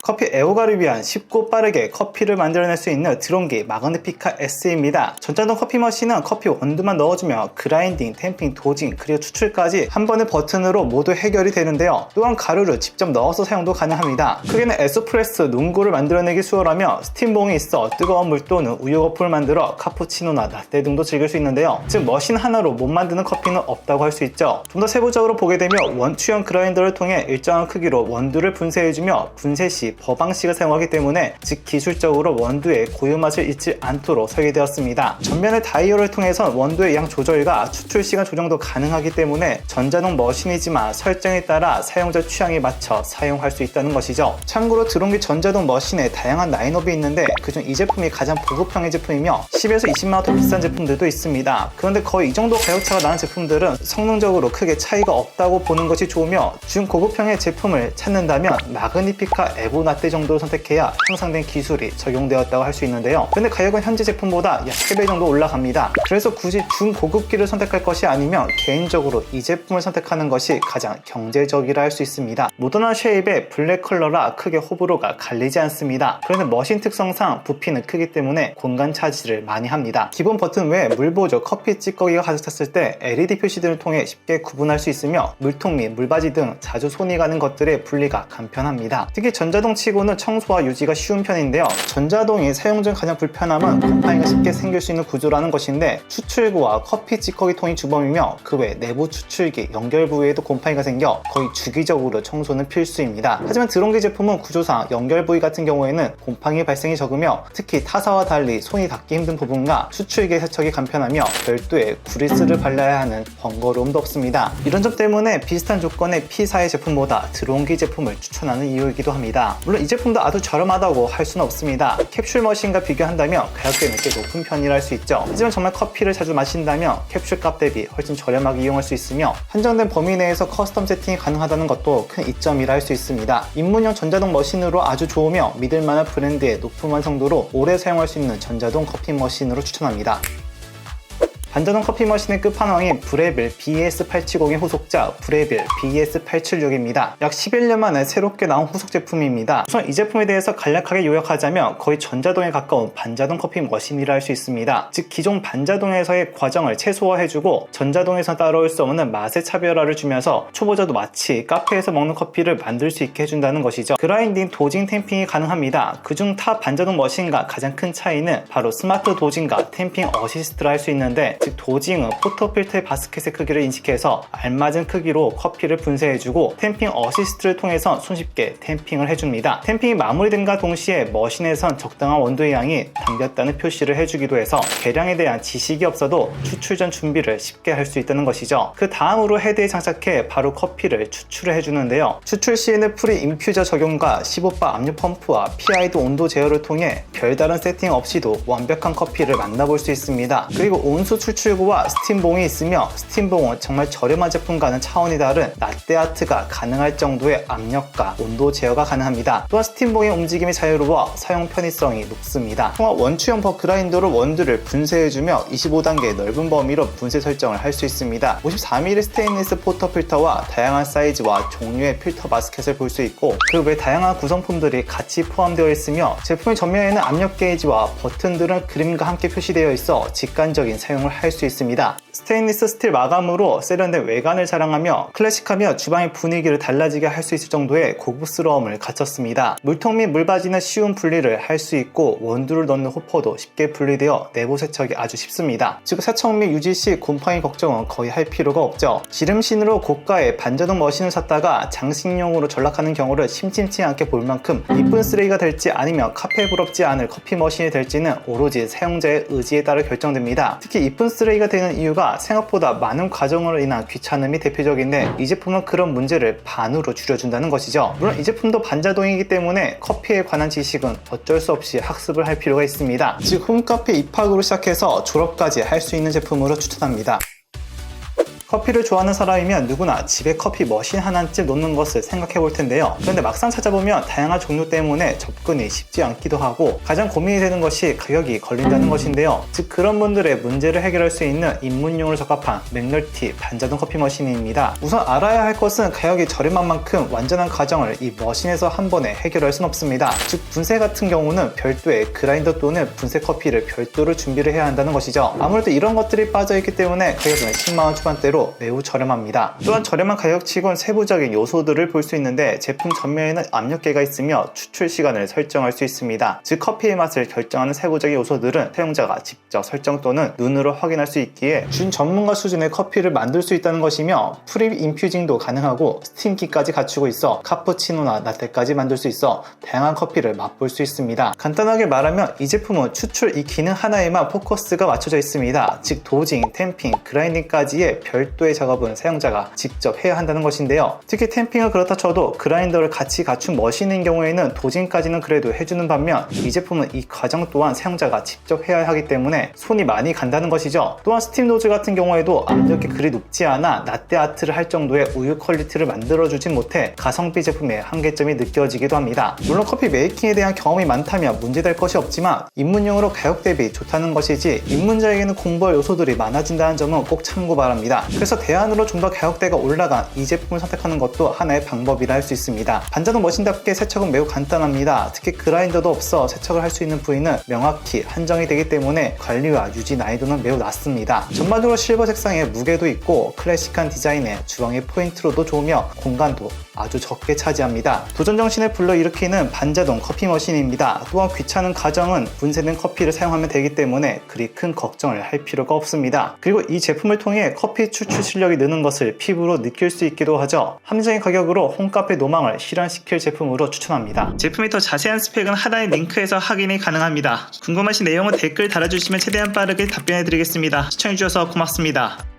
커피 애호가를 위한 쉽고 빠르게 커피를 만들어낼 수 있는 드론기 마그니피카 S입니다. 전자동 커피 머신은 커피 원두만 넣어주며 그라인딩, 탬핑, 도징, 그리고 추출까지 한 번의 버튼으로 모두 해결이 되는데요. 또한 가루를 직접 넣어서 사용도 가능합니다. 크게는 에스프레소, 농구를 만들어내기 수월하며 스팀봉이 있어 뜨거운 물 또는 우유 거품을 만들어 카푸치노나 라떼 등도 즐길 수 있는데요. 즉 머신 하나로 못 만드는 커피는 없다고 할 수 있죠. 좀 더 세부적으로 보게 되면 원추형 그라인더를 통해 일정한 크기로 원두를 분쇄해주며 분쇄 시 버방식을 사용하기 때문에 즉 기술적으로 원두의 고유 맛을 잃지 않도록 설계되었습니다. 전면의 다이얼을 통해서 원두의 양 조절과 추출 시간 조정도 가능하기 때문에 전자동 머신이지만 설정에 따라 사용자 취향에 맞춰 사용할 수 있다는 것이죠. 참고로 드론기 전자동 머신에 다양한 라인업이 있는데 그중 이 제품이 가장 보급형의 제품이며 10에서 20만원 더 비싼 제품들도 있습니다. 그런데 거의 이 정도 가격차가 나는 제품들은 성능적으로 크게 차이가 없다고 보는 것이 좋으며 중고급형의 제품을 찾는다면 마그니피카 에보나떼 정도를 선택해야 향상된 기술이 적용되었다고 할 수 있는데요. 근데 가격은 현재 제품보다 약 3배 정도 올라갑니다. 그래서 굳이 중고급기를 선택할 것이 아니면 개인적으로 이 제품을 선택하는 것이 가장 경제적이라 할 수 있습니다. 모던한 쉐입의 블랙 컬러라 크게 호불호가 갈리지 않습니다. 그런데 머신 특성상 부피는 크기 때문에 공간 차지를 많이 합니다. 기본 버튼 외에 물 보조, 커피 찌꺼기가 가득 찼을 때 LED 표시등을 통해 쉽게 구분할 수 있으며 물통 및 물바지 등 자주 손이 가는 것들의 분리가 간편합니다. 특히 전자동 치고는 청소와 유지가 쉬운 편인데요. 전자동이 사용 중 가장 불편함은 곰팡이가 쉽게 생길 수 있는 구조라는 것인데 추출구와 커피 찌꺼기 통이 주범이며 그 외 내부 추출기, 연결 부위에도 곰팡이가 생겨 거의 주기적으로 청소는 필수입니다. 하지만 드론기 제품은 구조상 연결 부위 같은 경우에는 곰팡이 발생이 적으며 특히 타사와 달리 손이 닿기 힘든 부분과 추출기의 세척이 간편하며 별도의 그리스를 발라야 하는 번거로움도 없습니다. 이런 점 때문에 비슷한 조건의 P사의 제품보다 드론기 제품을 추천하는 이유이기도 합니다. 물론 이 제품도 아주 저렴하다고 할 수는 없습니다. 캡슐 머신과 비교한다면 가격대는 꽤 높은 편이라 할 수 있죠. 하지만 정말 커피를 자주 마신다면 캡슐 값 대비 훨씬 저렴하게 이용할 수 있으며 한정된 범위 내에서 커스텀 세팅이 가능하다는 것도 큰 이점이라 할 수 있습니다. 입문형 전자동 머신으로 아주 좋으며 믿을만한 브랜드의 높은 완성도로 오래 사용할 수 있는 전자동 커피 머신으로 추천합니다. 반자동 커피 머신의 끝판왕인 브레빌 BES870의 후속자 브레빌 BES876입니다. 약 11년 만에 새롭게 나온 후속 제품입니다. 우선 이 제품에 대해서 간략하게 요약하자면 거의 전자동에 가까운 반자동 커피 머신이라 할 수 있습니다. 즉 기존 반자동에서의 과정을 최소화해주고 전자동에서 따라올 수 없는 맛의 차별화를 주면서 초보자도 마치 카페에서 먹는 커피를 만들 수 있게 해준다는 것이죠. 그라인딩, 도징, 탬핑이 가능합니다. 그중 타 반자동 머신과 가장 큰 차이는 바로 스마트 도징과 탬핑 어시스트라 할 수 있는데 즉 도징은 포터필터의 바스켓의 크기를 인식해서 알맞은 크기로 커피를 분쇄해주고 탬핑 어시스트를 통해서 손쉽게 탬핑을 해줍니다. 탬핑이 마무리됨과 동시에 머신에선 적당한 원두의 양이 담겼다는 표시를 해주기도 해서 계량에 대한 지식이 없어도 추출 전 준비를 쉽게 할 수 있다는 것이죠. 그 다음으로 헤드에 장착해 바로 커피를 추출을 해주는데요. 추출 시에는 프리 인퓨저 적용과 15바 압력 펌프와 PID 온도 제어를 통해 별다른 세팅 없이도 완벽한 커피를 만나볼 수 있습니다. 그리고 온수 추출구와 스팀봉이 있으며 스팀봉은 정말 저렴한 제품과는 차원이 다른 라떼아트가 가능할 정도의 압력과 온도 제어가 가능합니다. 또한 스팀봉의 움직임이 자유로워 사용 편의성이 높습니다. 통합 원추형 버그라인더로 원두를 분쇄해주며 25단계의 넓은 범위로 분쇄 설정을 할 수 있습니다. 54mm 스테인리스 포터 필터와 다양한 사이즈와 종류의 필터 바스켓을 볼 수 있고 그 외 다양한 구성품들이 같이 포함되어 있으며 제품의 전면에는 압력 게이지와 버튼들은 그림과 함께 표시되어 있어 직관적인 사용을 할 수 있습니다. 스테인리스 스틸 마감으로 세련된 외관을 자랑하며 클래식하며 주방의 분위기를 달라지게 할 수 있을 정도의 고급스러움을 갖췄습니다. 물통 및 물바지는 쉬운 분리를 할 수 있고 원두를 넣는 호퍼도 쉽게 분리되어 내부 세척이 아주 쉽습니다. 즉 세척 및 유지 시 곰팡이 걱정은 거의 할 필요가 없죠. 지름신으로 고가의 반자동 머신을 샀다가 장식용으로 전락하는 경우를 심심치 않게 볼 만큼 이쁜 쓰레기가 될지 아니면 카페 부럽지 않을 커피 머신이 될지는 오로지 사용자의 의지에 따라 결정됩니다. 특히 이쁜 쓰레기가 되는 이유가 생각보다 많은 과정으로 인한 귀찮음이 대표적인데 이 제품은 그런 문제를 반으로 줄여준다는 것이죠. 물론 이 제품도 반자동이기 때문에 커피에 관한 지식은 어쩔 수 없이 학습을 할 필요가 있습니다. 즉 홈카페 입학으로 시작해서 졸업까지 할 수 있는 제품으로 추천합니다. 커피를 좋아하는 사람이면 누구나 집에 커피 머신 하나쯤 놓는 것을 생각해 볼 텐데요. 그런데 막상 찾아보면 다양한 종류 때문에 접근이 쉽지 않기도 하고 가장 고민이 되는 것이 가격이 걸린다는 것인데요. 즉 그런 분들의 문제를 해결할 수 있는 입문용으로 적합한 맥널티 반자동 커피 머신입니다. 우선 알아야 할 것은 가격이 저렴한 만큼 완전한 과정을 이 머신에서 한 번에 해결할 순 없습니다. 즉 분쇄 같은 경우는 별도의 그라인더 또는 분쇄 커피를 별도로 준비를 해야 한다는 것이죠. 아무래도 이런 것들이 빠져있기 때문에 가격은 10만원 초반대로 매우 저렴합니다. 또한 저렴한 가격치곤 세부적인 요소들을 볼 수 있는데 제품 전면에는 압력계가 있으며 추출 시간을 설정할 수 있습니다. 즉 커피의 맛을 결정하는 세부적인 요소들은 사용자가 직접 설정 또는 눈으로 확인할 수 있기에 준 전문가 수준의 커피를 만들 수 있다는 것이며 프리 인퓨징도 가능하고 스팀기까지 갖추고 있어 카푸치노나 라떼까지 만들 수 있어 다양한 커피를 맛볼 수 있습니다. 간단하게 말하면 이 제품은 추출 이 기능 하나에만 포커스가 맞춰져 있습니다. 즉 도징, 템핑, 그라인딩까지의 별도의 작업은 사용자가 직접 해야 한다는 것인데요. 특히 템핑은 그렇다 쳐도 그라인더를 같이 갖춘 머신인 경우에는 도징까지는 그래도 해주는 반면 이 제품은 이 과정 또한 사용자가 직접 해야 하기 때문에 손이 많이 간다는 것이죠. 또한 스팀 노즐 같은 경우에도 압력이 그리 높지 않아 라떼 아트를 할 정도의 우유 퀄리티를 만들어주진 못해 가성비 제품의 한계점이 느껴지기도 합니다. 물론 커피 메이킹에 대한 경험이 많다면 문제될 것이 없지만 입문용으로 가격 대비 좋다는 것이지 입문자에게는 공부할 요소들이 많아진다는 점은 꼭 참고 바랍니다. 그래서 대안으로 좀 더 가격대가 올라간 이 제품을 선택하는 것도 하나의 방법이라 할 수 있습니다. 반자동 머신답게 세척은 매우 간단합니다. 특히 그라인더도 없어 세척을 할 수 있는 부위는 명확히 한정이 되기 때문에 관리와 유지 난이도는 매우 낮습니다. 전반적으로 실버 색상에 무게도 있고 클래식한 디자인에 주황의 포인트로도 좋으며 공간도 아주 적게 차지합니다. 도전 정신을 불러일으키는 반자동 커피 머신입니다. 또한 귀찮은 과정은 분쇄된 커피를 사용하면 되기 때문에 그리 큰 걱정을 할 필요가 없습니다. 그리고 이 제품을 통해 커피 추출 실력이 느는 것을 피부로 느낄 수 있기도 하죠. 합리적인 가격으로 홈카페 노망을 실현시킬 제품으로 추천합니다. 제품의 더 자세한 스펙은 하단의 링크에서 확인이 가능합니다. 궁금하신 내용은 댓글 달아주시면 최대한 빠르게 답변해드리겠습니다. 시청해주셔서 고맙습니다.